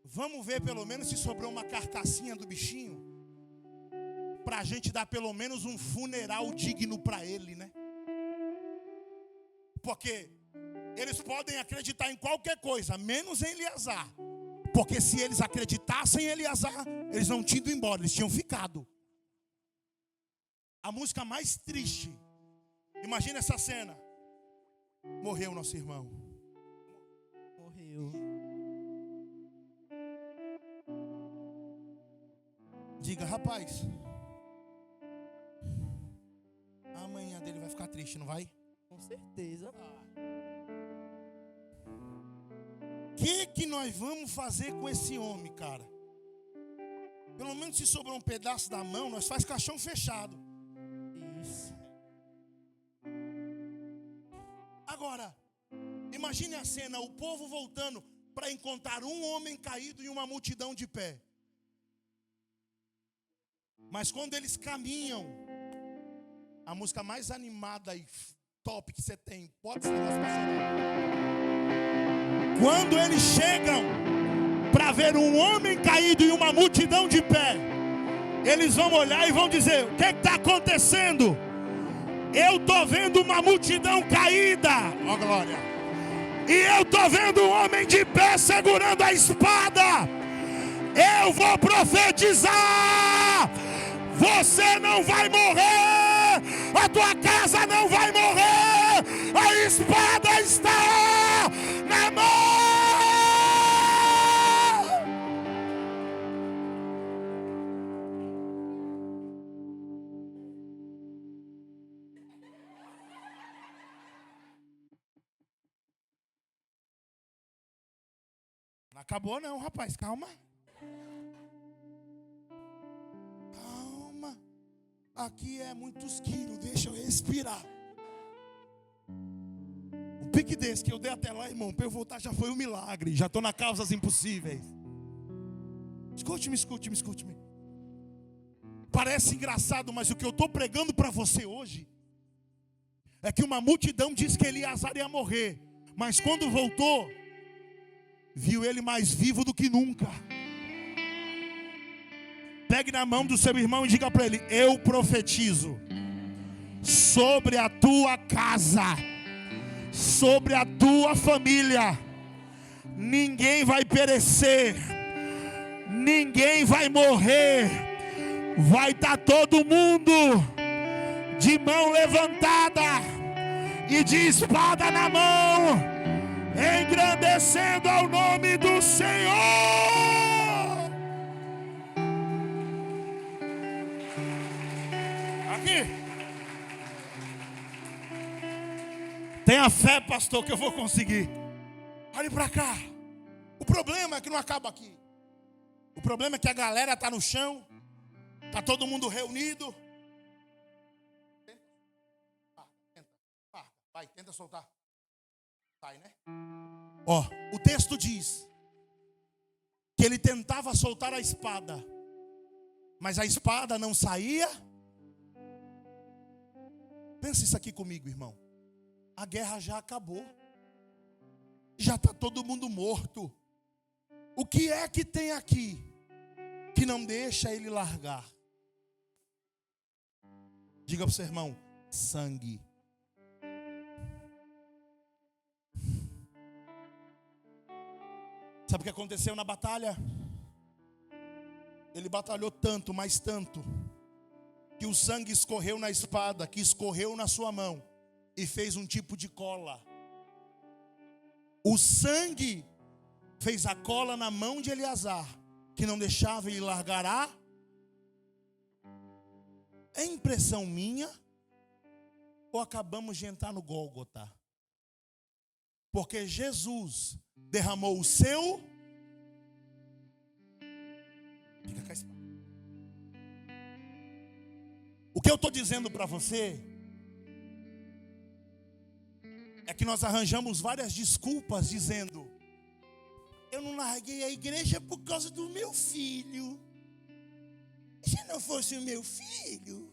vamos ver pelo menos se sobrou uma carcassinha do bichinho, para a gente dar pelo menos um funeral digno para ele, né? Porque eles podem acreditar em qualquer coisa, menos em Eleazar. Porque se eles acreditassem em Eleazar, eles não tinham ido embora, eles tinham ficado. A música mais triste, imagina essa cena. Morreu nosso irmão. Morreu. Diga, rapaz, amanhã dele vai ficar triste, não vai? Com certeza. O que nós vamos fazer com esse homem, cara? Pelo menos se sobrou um pedaço da mão, nós faz caixão fechado. Isso. Agora, imagine a cena, o povo voltando para encontrar um homem caído e uma multidão de pé. Mas quando eles caminham, a música mais animada e top que você tem, pode ser negócio pra chorar. Quando eles chegam para ver um homem caído e uma multidão de pé, eles vão olhar e vão dizer: o que está acontecendo? Eu estou vendo uma multidão caída, ó glória, e eu estou vendo um homem de pé segurando a espada. Eu vou profetizar: você não vai morrer, a tua casa não vai morrer, a espada está na mão. Não acabou não, rapaz, calma. Calma. Aqui é muitos quilos, deixa eu respirar. Um pique desse que eu dei até lá, irmão, para eu voltar já foi um milagre. Já estou na causas impossíveis. Escute-me. Parece engraçado, mas o que eu estou pregando para você hoje é que uma multidão disse que Eleazar ia morrer, mas quando voltou, viu ele mais vivo do que nunca. Pegue na mão do seu irmão e diga para ele: eu profetizo sobre a tua casa, sobre a tua família, ninguém vai perecer, ninguém vai morrer, vai estar todo mundo de mão levantada e de espada na mão, engrandecendo ao nome do Senhor. Aqui. Tenha fé, pastor, que eu vou conseguir. Olhe para cá. O problema é que não acaba aqui. O problema é que a galera está no chão, está todo mundo reunido. Vai, tenta soltar. Sai, né? Ó, o texto diz que ele tentava soltar a espada, mas a espada não saía. Pensa isso aqui comigo, irmão. A guerra já acabou. Já está todo mundo morto. O que é que tem aqui que não deixa ele largar? Diga para o seu irmão: sangue. Sabe o que aconteceu na batalha? Ele batalhou tanto, mas tanto, que o sangue escorreu na espada, que escorreu na sua mão e fez um tipo de cola. O sangue fez a cola na mão de Eleazar, que não deixava ele largar a É impressão minha? Ou acabamos de entrar no Gólgota? Porque Jesus derramou o seu... Fica com a espada. O que eu estou dizendo para você é que nós arranjamos várias desculpas dizendo: eu não larguei a igreja por causa do meu filho. Se não fosse o meu filho,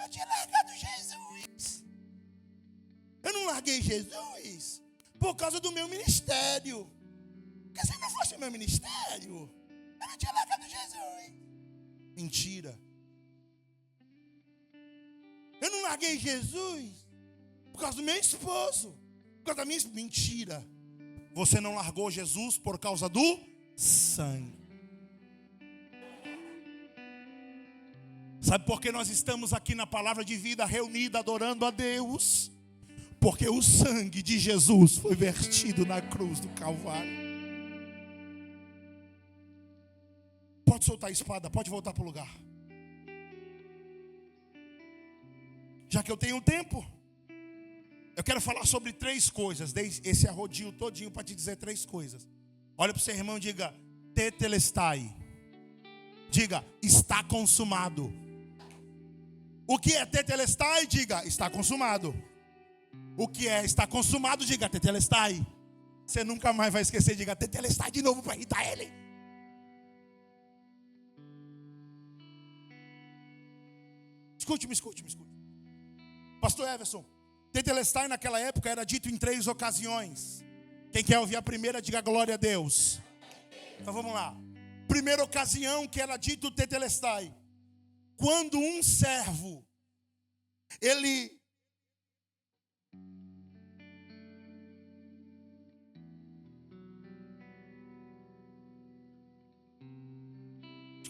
eu tinha largado Jesus. Eu não larguei Jesus por causa do meu ministério. Porque se não fosse o meu ministério, eu não tinha largado Jesus. Mentira. Eu não larguei Jesus por causa do meu esposo, por causa da minha esposa. Mentira. Você não largou Jesus por causa do sangue. Sabe por que nós estamos aqui na Palavra de Vida reunida adorando a Deus? Porque o sangue de Jesus foi vertido na cruz do Calvário. Pode soltar a espada, pode voltar para o lugar. Já que eu tenho tempo, eu quero falar sobre 3 coisas. Dei esse arrodinho todinho para te dizer 3 coisas. Olha para o seu irmão e diga: tetelestai. Diga: está consumado. O que é tetelestai? Diga: está consumado. O que é está consumado? Diga: tetelestai. Você nunca mais vai esquecer. Diga: tetelestai de novo para irritar ele. Escute-me. Pastor Everson, tetelestai naquela época era dito em 3 ocasiões. Quem quer ouvir a primeira, diga glória a Deus. Então vamos lá. Primeira ocasião que era dito tetelestai: quando um servo, ele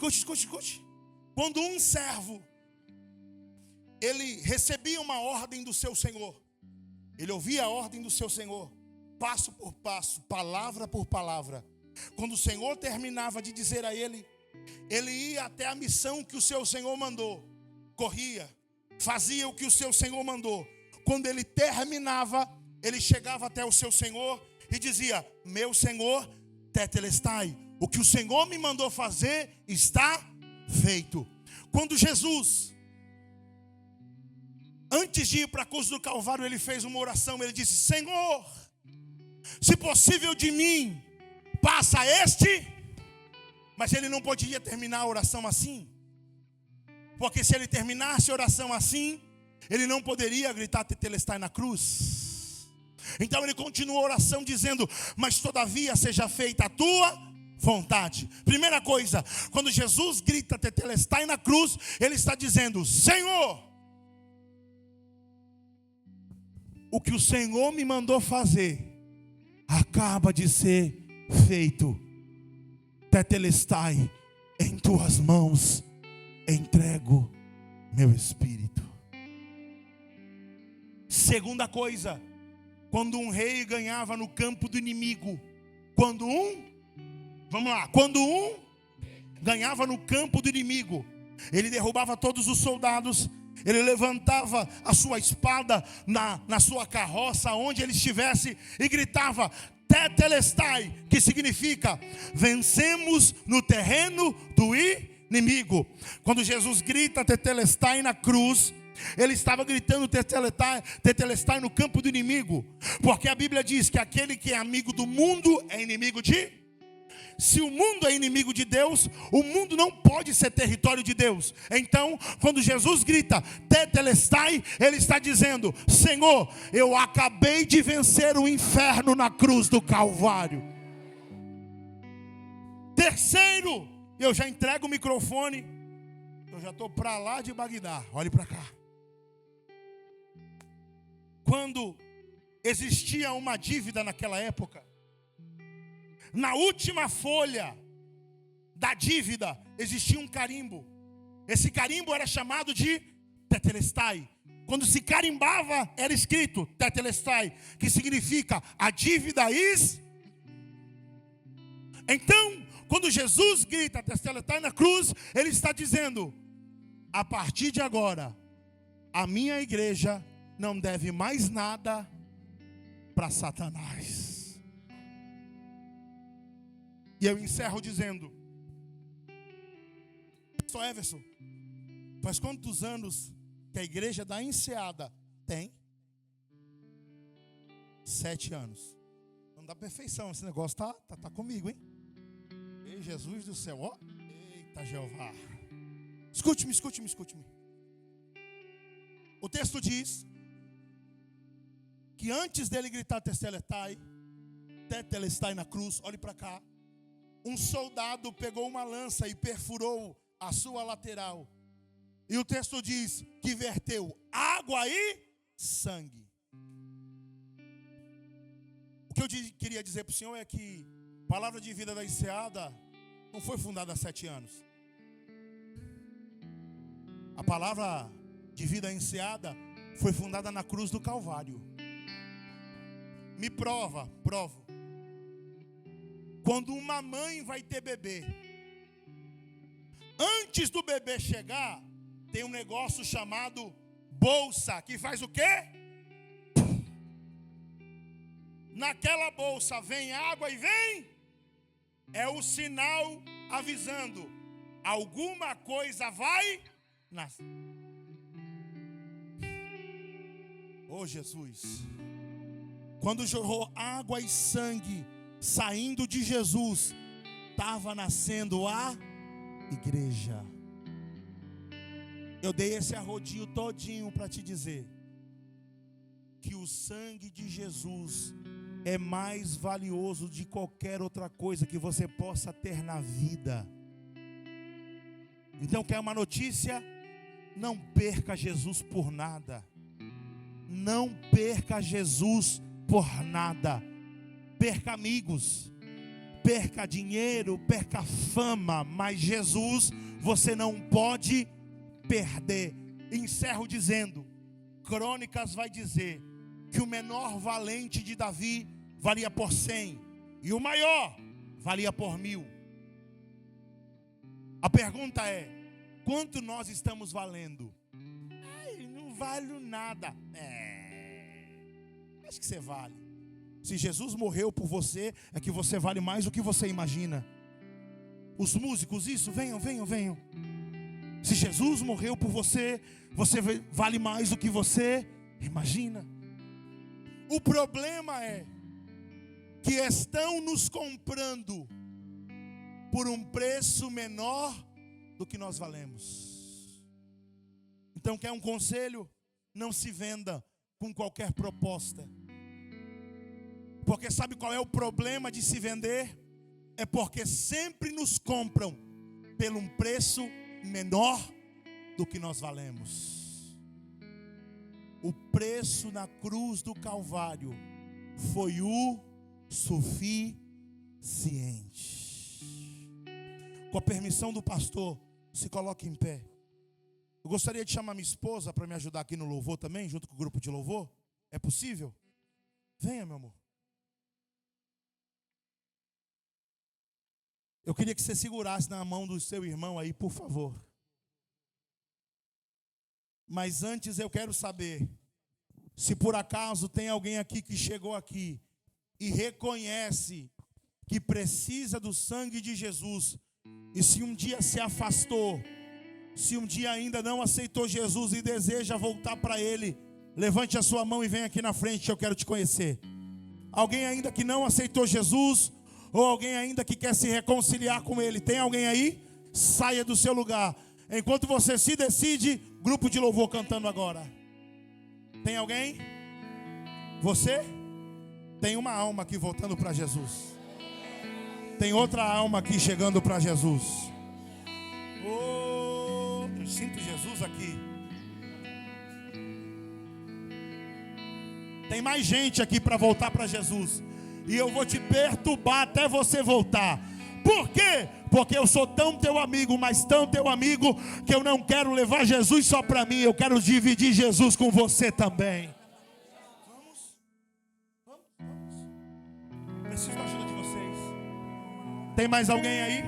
escute. Quando um servo, ele recebia uma ordem do seu senhor, ele ouvia a ordem do seu senhor, passo por passo, palavra por palavra. Quando o Senhor terminava de dizer a ele, ele ia até a missão que o seu Senhor mandou, corria, fazia o que o seu Senhor mandou. Quando ele terminava, ele chegava até o seu Senhor e dizia: meu Senhor, tetelestai, o que o Senhor me mandou fazer está feito. Quando Jesus, antes de ir para a cruz do Calvário, ele fez uma oração. Ele disse: Senhor, se possível de mim, passa este. Mas ele não podia terminar a oração assim, porque se ele terminasse a oração assim, ele não poderia gritar tetelestai na cruz. Então ele continuou a oração dizendo: mas todavia seja feita a tua vontade. Primeira coisa, quando Jesus grita tetelestai na cruz, ele está dizendo: Senhor, o que o Senhor me mandou fazer acaba de ser feito. Tetelestai, em tuas mãos entrego meu espírito. Segunda coisa, quando um rei ganhava no campo do inimigo, quando um ganhava no campo do inimigo, ele derrubava todos os soldados, ele levantava a sua espada na sua carroça, onde ele estivesse, e gritava tetelestai, que significa vencemos no terreno do inimigo. Quando Jesus grita tetelestai na cruz, ele estava gritando tetelestai no campo do inimigo, porque a Bíblia diz que aquele que é amigo do mundo é inimigo de... Se o mundo é inimigo de Deus, o mundo não pode ser território de Deus. Então, quando Jesus grita tetelestai, ele está dizendo: Senhor, eu acabei de vencer o inferno na cruz do Calvário. Terceiro, eu já entrego o microfone, eu já estou para lá de Bagdá, olhe para cá. Quando existia uma dívida naquela época, na última folha da dívida existia um carimbo. Esse carimbo era chamado de tetelestai. Quando se carimbava, era escrito tetelestai, que significa a dívida Então, quando Jesus grita tetelestai na cruz, ele está dizendo: a partir de agora, a minha igreja não deve mais nada para Satanás. E eu encerro dizendo: Pastor Everson, faz quantos anos que a igreja da Enseada tem? 7 anos. Não dá perfeição, esse negócio tá comigo, hein? Ei, Jesus do céu, ó. Eita, Jeová. Escute-me. O texto diz que antes dele gritar Tetelestai na cruz, olhe para cá, um soldado pegou uma lança e perfurou a sua lateral. E o texto diz que verteu água e sangue. O que eu queria dizer para o Senhor é que a Palavra de Vida da Enseada não foi fundada há 7 anos. A Palavra de Vida Enseada foi fundada na cruz do Calvário. Me provo. Quando uma mãe vai ter bebê, antes do bebê chegar, tem um negócio chamado bolsa, que faz o quê? Naquela bolsa vem água e vem, é o sinal avisando, alguma coisa vai nascer. Oh Jesus, quando jorrou água e sangue saindo de Jesus, estava nascendo a igreja. Eu dei esse arrodinho todinho para te dizer que o sangue de Jesus é mais valioso de qualquer outra coisa que você possa ter na vida. Então, quer uma notícia? Não perca Jesus por nada. Não perca Jesus por nada. Perca amigos, perca dinheiro, perca fama, mas Jesus você não pode perder. Encerro dizendo, Crônicas vai dizer que o menor valente de Davi valia por 100 e o maior valia por 1000. A pergunta é: quanto nós estamos valendo? Ai, não valho nada. Acho que você vale. Se Jesus morreu por você, é que você vale mais do que você imagina. Os músicos, isso, venham. Se Jesus morreu por você, você vale mais do que você imagina. O problema é que estão nos comprando por um preço menor do que nós valemos. Então, quer um conselho? Não se venda com qualquer proposta. Porque sabe qual é o problema de se vender? É porque sempre nos compram pelo um preço menor do que nós valemos. O preço na cruz do Calvário foi o suficiente. Com a permissão do pastor, se coloque em pé. Eu gostaria de chamar minha esposa para me ajudar aqui no louvor também, junto com o grupo de louvor. É possível? Venha, meu amor. Eu queria que você segurasse na mão do seu irmão aí, por favor. Mas antes eu quero saber se por acaso tem alguém aqui que chegou aqui e reconhece que precisa do sangue de Jesus. E se um dia se afastou, se um dia ainda não aceitou Jesus e deseja voltar para Ele, levante a sua mão e venha aqui na frente, eu quero te conhecer. Alguém ainda que não aceitou Jesus, ou alguém ainda que quer se reconciliar com Ele, tem alguém aí? Saia do seu lugar. Enquanto você se decide, grupo de louvor cantando agora. Tem alguém? Você? Tem uma alma aqui voltando para Jesus. Tem outra alma aqui chegando para Jesus. Oh, eu sinto Jesus aqui. Tem mais gente aqui para voltar para Jesus. E eu vou te perturbar até você voltar. Por quê? Porque eu sou tão teu amigo, mas tão teu amigo, que eu não quero levar Jesus só para mim. Eu quero dividir Jesus com você também. Vamos. Preciso da ajuda de vocês. Tem mais alguém aí?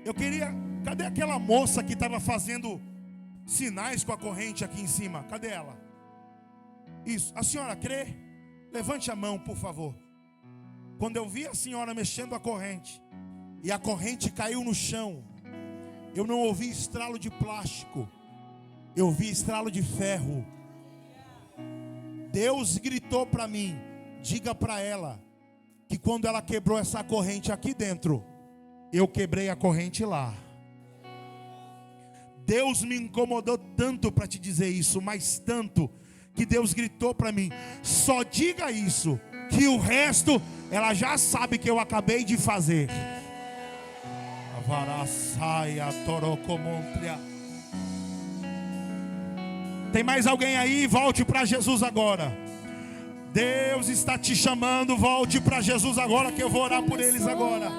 Eu queria Cadê aquela moça que estava fazendo sinais com a corrente aqui em cima? Cadê ela? Isso. A senhora crê? Levante a mão, por favor. Quando eu vi a senhora mexendo a corrente e a corrente caiu no chão, eu não ouvi estralo de plástico, eu ouvi estralo de ferro. Deus gritou para mim: diga para ela que quando ela quebrou essa corrente aqui dentro, eu quebrei a corrente lá. Deus me incomodou tanto para te dizer isso, mas tanto, que Deus gritou para mim: só diga isso, que o resto ela já sabe que eu acabei de fazer. Tem mais alguém aí? Volte para Jesus agora. Deus está te chamando, volte para Jesus agora, que eu vou orar por eles agora.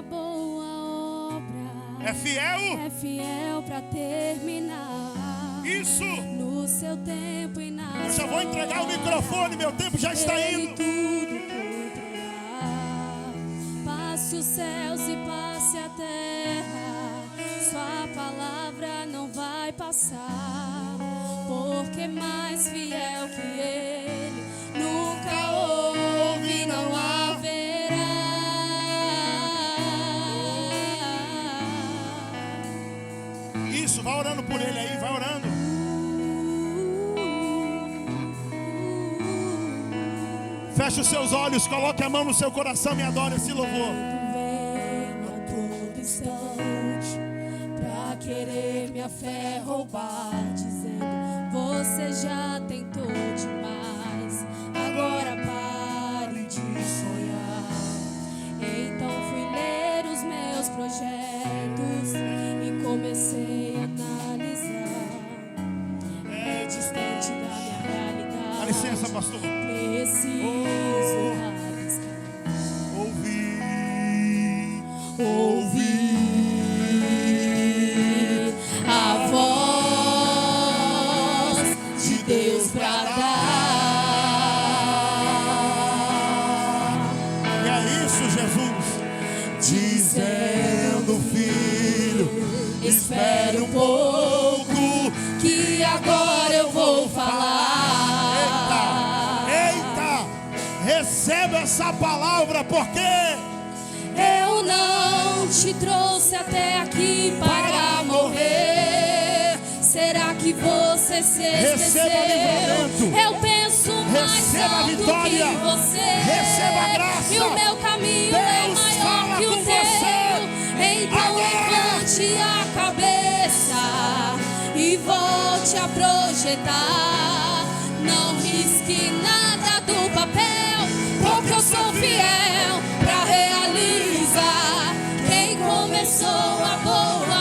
É fiel? É fiel para terminar. Isso. No seu tempo e na Eu já vou entregar o microfone, meu tempo já está Ele indo. tudo cumprirá. Passe os céus e passe a terra, sua palavra não vai passar, porque mais fiel que Ele nunca houve, não haverá. Isso, vai orando por ele aí, vai orando. Feche os seus olhos, coloque a mão no seu coração e adore esse louvor. Venho a todo instante pra querer minha fé roubar, dizendo: você já tentou demais, agora pare de sonhar. Então fui ler os meus projetos e comecei a analisar. É distante da minha realidade. Dá licença, pastor. Preciso arriscar. Ouvir a voz de Deus pra dar. E é isso, Jesus. Dizendo: filho, Espere um pouco, que agora eu vou falar. eita, receba essa palavra, porque Eu não te trouxe até aqui para morrer. Será que você se esqueceu? Receba livramento. Eu penso mais Receba alto vitória. que você. Receba graça. E o meu caminho Deus é maior fala que o com teu. você. Então Agora. levante a cabeça e volte a projetar. Não risque nada do papel, porque eu sou fiel pra realizar. Quem começou a boa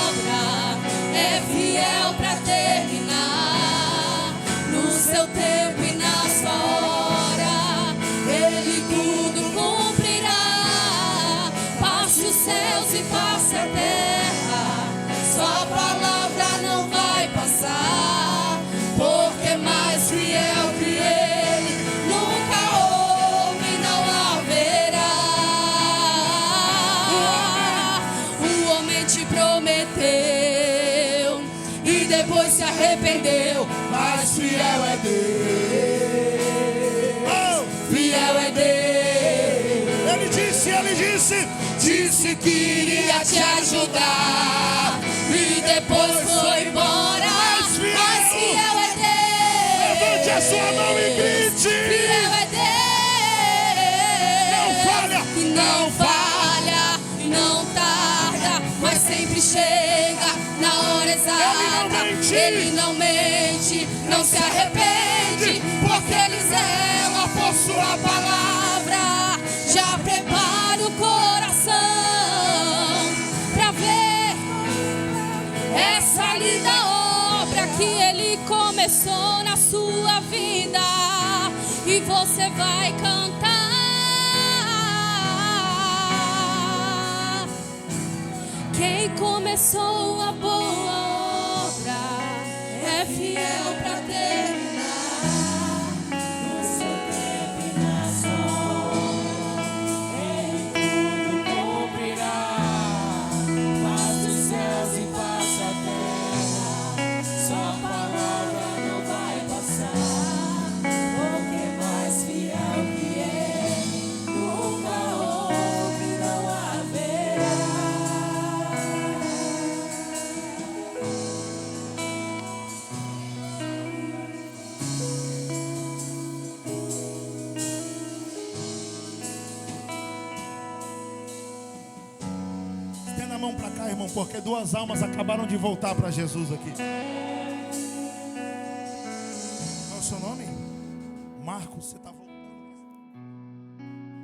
obra é fiel pra terminar. No seu tempo e na sua hora, Ele tudo cumprirá. Passe os céus e passe a terra, sua palavra não vai passar, porque mais fiel que Ele nunca houve, não haverá. O homem te prometeu e depois se arrependeu, mas fiel é Deus. Fiel é Deus. ele disse Que iria te ajudar e depois foi embora. Mas fiel é Deus. levante a sua mão e grite. Fiel é Deus. Não falha. Que não falha, não tarda, mas sempre chega na hora exata. Ele não mente, não se arrepende, porque Ele zela por sua palavra. Já prepara o coração pra ver essa linda obra que Ele começou na sua vida, e você vai cantar. Quem começou a boa obra é fiel pra terminar. No seu tempo e na sua hora, Ele tudo cumprirá. Faz os céus e mão para cá, irmão, porque 2 almas acabaram de voltar para Jesus aqui. Qual é o seu nome? Marcos, você está voltando.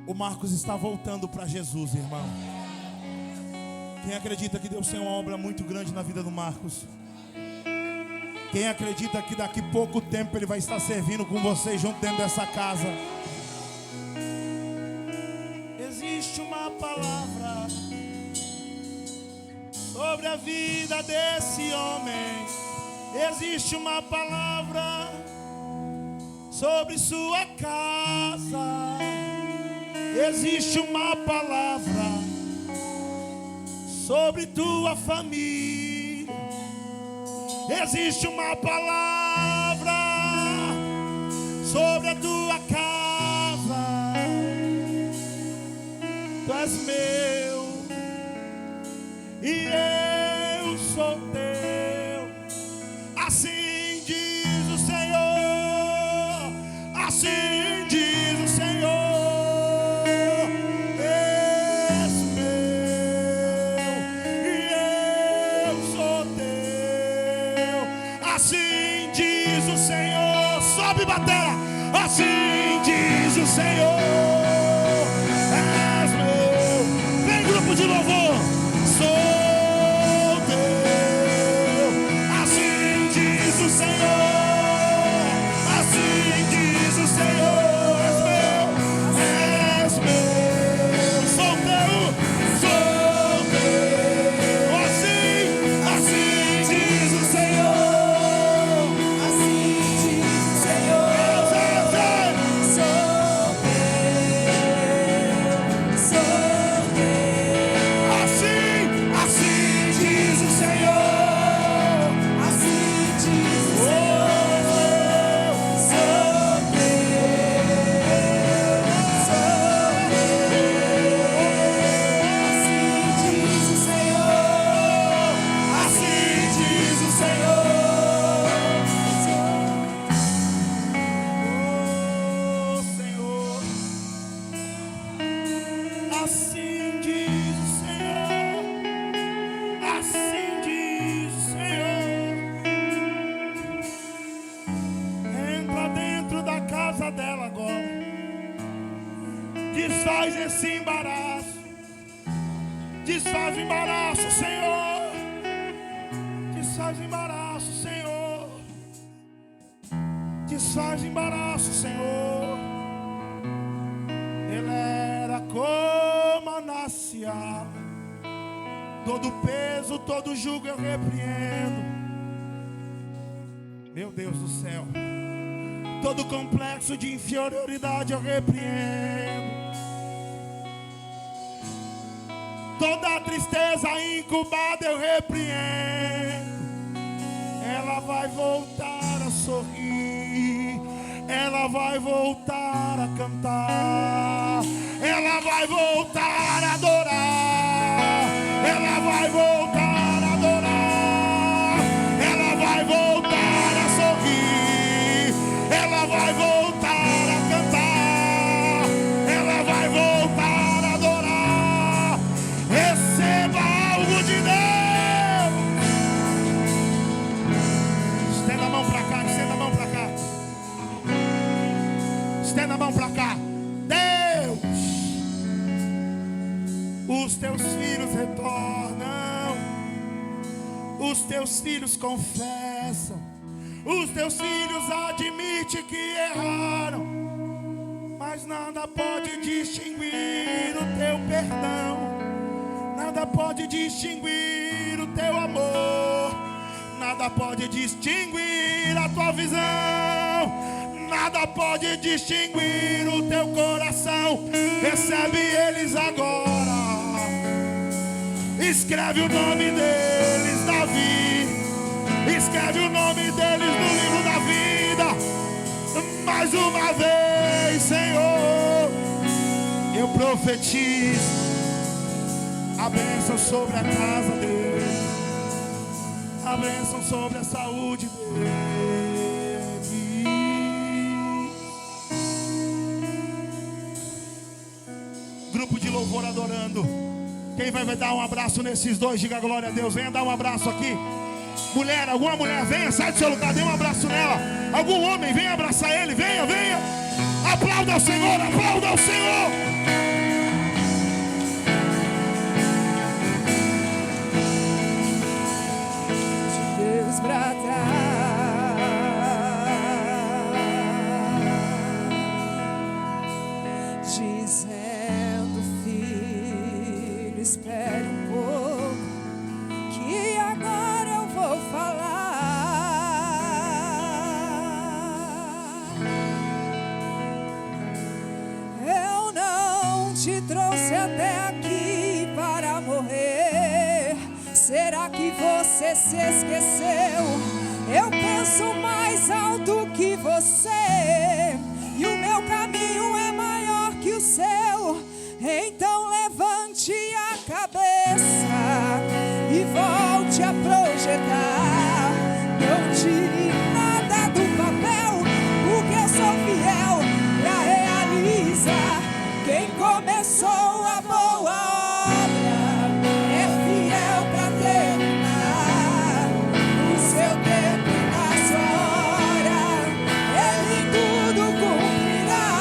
O Marcos está voltando para Jesus, irmão. Quem acredita que Deus tem uma obra muito grande na vida do Marcos? Quem acredita que daqui a pouco tempo ele vai estar servindo com vocês junto dentro dessa casa? Existe uma palavra sobre a vida desse homem. Existe uma palavra sobre sua casa. Existe uma palavra sobre tua família. Existe uma palavra sobre a tua casa. Tu és meu e eu sou teu. Assim diz o Senhor. Assim diz o Senhor. És meu e eu sou teu. Assim diz o Senhor. Sobe, batera. Assim diz o Senhor. És meu. Vem, grupo de louvor. Sou teu. Assim diz o Senhor. Assim diz o Senhor. És meu. És meu. Sou teu. Sou teu. Assim diz o Senhor. Assim diz o Senhor. Dela agora. Desfaz esse embaraço. Desfaz o embaraço, Senhor. Desfaz o embaraço, Senhor. Desfaz o embaraço, Senhor. Ele era como a Anácia. Todo peso, todo jugo eu repreendo. Meu Deus do céu. Todo complexo de inferioridade eu repreendo. Toda tristeza incubada eu repreendo. Ela vai voltar a sorrir. Ela vai voltar a cantar. Ela vai voltar a adorar. Ela vai voltar a adorar. Ela vai voltar a sorrir. Ela vai voltar a cantar. Ela vai voltar a adorar. Receba algo de Deus. Estenda a mão pra cá, estenda a mão pra cá. Estenda a mão pra cá. Deus, os teus filhos retornam. Os teus filhos confessam. Os teus filhos admitem que erraram, mas nada pode distinguir o teu perdão. Nada pode distinguir o teu amor. Nada pode distinguir a tua visão. Nada pode distinguir o teu coração. Recebe eles agora. Escreve o nome deles, Davi. Escreve o nome deles no livro da vida. Mais uma vez, Senhor, eu profetizo a bênção sobre a casa deles, a bênção sobre a saúde deles. Grupo de louvor adorando. Quem vai dar um abraço nesses dois? Diga glória a Deus. Venha dar um abraço aqui. Mulher, alguma mulher, venha, sai do seu lugar, dê um abraço nela. Algum homem, venha abraçar ele, venha, venha. Aplauda ao Senhor, aplauda ao Senhor. Deus bradar, dizendo: filho, espere um pouco, que agora eu vou falar. Eu não te trouxe até aqui para morrer. Será que você se esqueceu? Eu penso mais alto que você, e o meu caminho é maior que o seu. Então levante a cabeça e volte a projetar. Não tire nada do papel, porque eu sou fiel pra realizar. Quem começou a boa obra é fiel pra terminar. No seu tempo e na sua hora, Ele tudo cumprirá.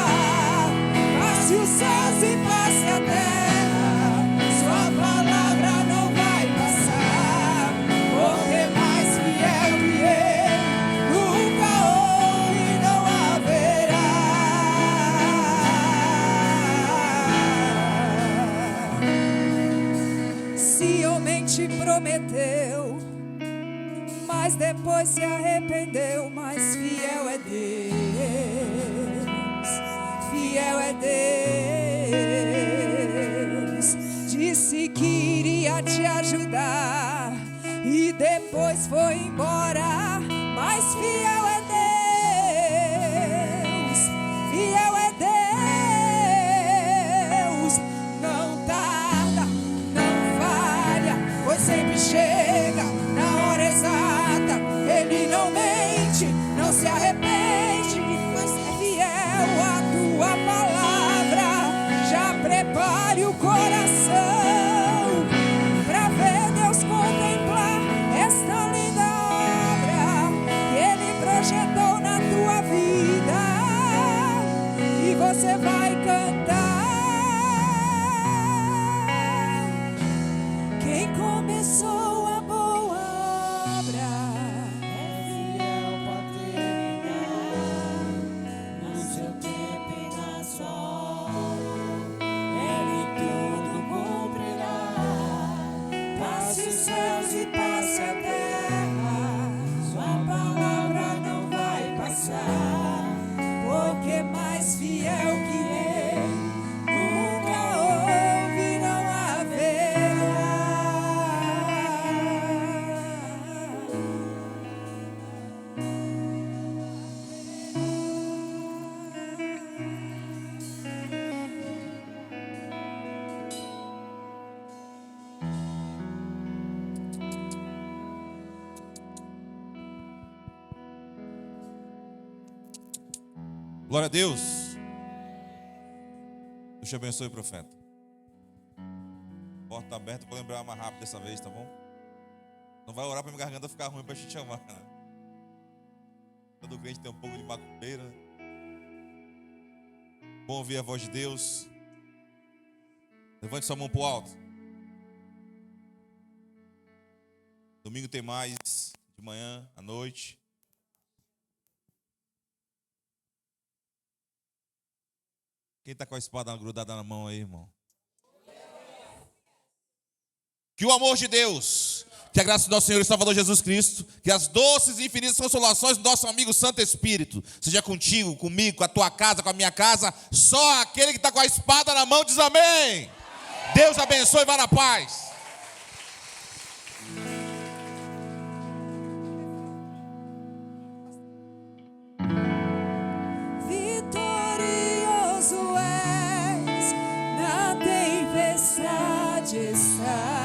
Passe os céus e passe a terra, sua palavra não vai passar. Porque mais fiel que Ele nunca houve e não haverá. Se homem te prometeu, mas depois se arrependeu, mas fiel é Deus, fiel é Deus. Disse que iria te ajudar e depois foi embora, mas fiel é Deus, fiel é Deus. Não tarda, não falha, pois sempre chega na hora exata. Ele não mente, não se arrepende, pois é fiel à tua palavra. Já prepare o coração pra ver Deus contemplar esta linda obra que Ele projetou na tua vida, e você vai cantar. Quem começou a boa obra é fiel pra terminar. No seu tempo e na sua hora, Ele tudo cumprirá. Passe os céus e passe a terra, sua palavra não vai passar. Porque mais fiel que Ele nunca houve e não haverá. Glória a Deus. Deus te abençoe, profeta. Porta aberta para lembrar mais rápido dessa vez, tá bom? Não vai orar para minha garganta ficar ruim para te chamar, né? Todo crente tem um pouco de macumbeira, né? Bom ouvir a voz de Deus. Levante sua mão para o alto. Domingo tem mais, de manhã, à noite. Quem está com a espada grudada na mão aí, irmão? Que o amor de Deus, que a graça do nosso Senhor e Salvador Jesus Cristo, que as doces e infinitas consolações do nosso amigo Santo Espírito, seja contigo, comigo, com a tua casa, com a minha casa. Só aquele que está com a espada na mão diz amém. Amém. Deus abençoe e vá na paz. Vitorioso és, na tempestade estás.